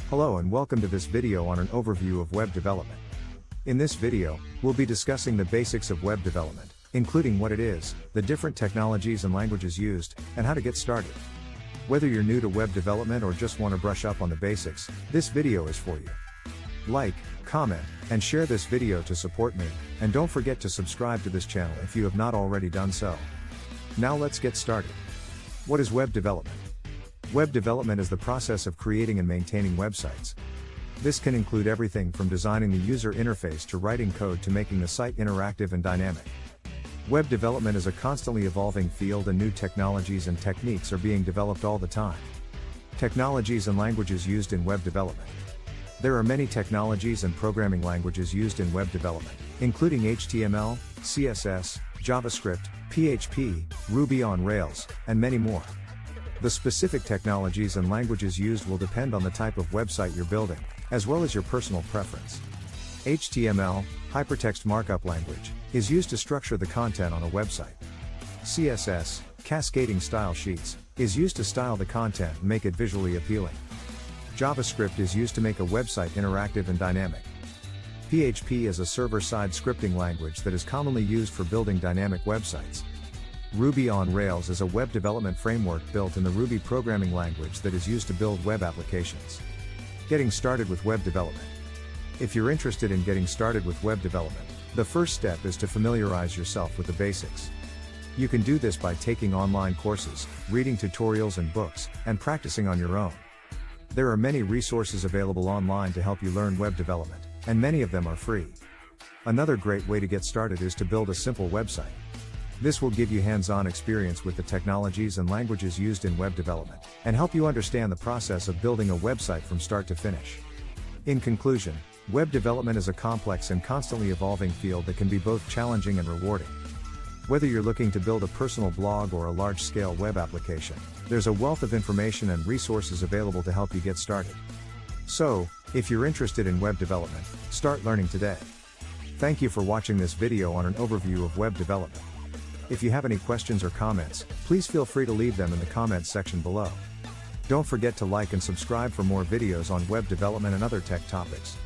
Hello and welcome to this video on an overview of web development. In this video, we'll be discussing the basics of web development, including what it is, the different technologies and languages used, and how to get started. Whether you're new to web development or just want to brush up on the basics, this video is for you. Like, comment, and share this video to support me, and don't forget to subscribe to this channel if you have not already done so. Now let's get started. What is web development? Web development is the process of creating and maintaining websites. This can include everything from designing the user interface to writing code to making the site interactive and dynamic. Web development is a constantly evolving field and new technologies and techniques are being developed all the time. Technologies and languages used in web development. There are many technologies and programming languages used in web development, including HTML, CSS, JavaScript, PHP, Ruby on Rails, and many more. The specific technologies and languages used will depend on the type of website you're building, as well as your personal preference. HTML, Hypertext Markup Language, is used to structure the content on a website. CSS, Cascading Style Sheets, is used to style the content and make it visually appealing. JavaScript is used to make a website interactive and dynamic. PHP is a server-side scripting language that is commonly used for building dynamic websites. Ruby on Rails is a web development framework built in the Ruby programming language that is used to build web applications. Getting started with web development. If you're interested in getting started with web development, the first step is to familiarize yourself with the basics. You can do this by taking online courses, reading tutorials and books, and practicing on your own. There are many resources available online to help you learn web development, and many of them are free. Another great way to get started is to build a simple website. This will give you hands-on experience with the technologies and languages used in web development, and help you understand the process of building a website from start to finish. In conclusion, web development is a complex and constantly evolving field that can be both challenging and rewarding. Whether you're looking to build a personal blog or a large-scale web application, there's a wealth of information and resources available to help you get started. So, if you're interested in web development, start learning today. Thank you for watching this video on an overview of web development. If you have any questions or comments, please feel free to leave them in the comments section below. Don't forget to like and subscribe for more videos on web development and other tech topics.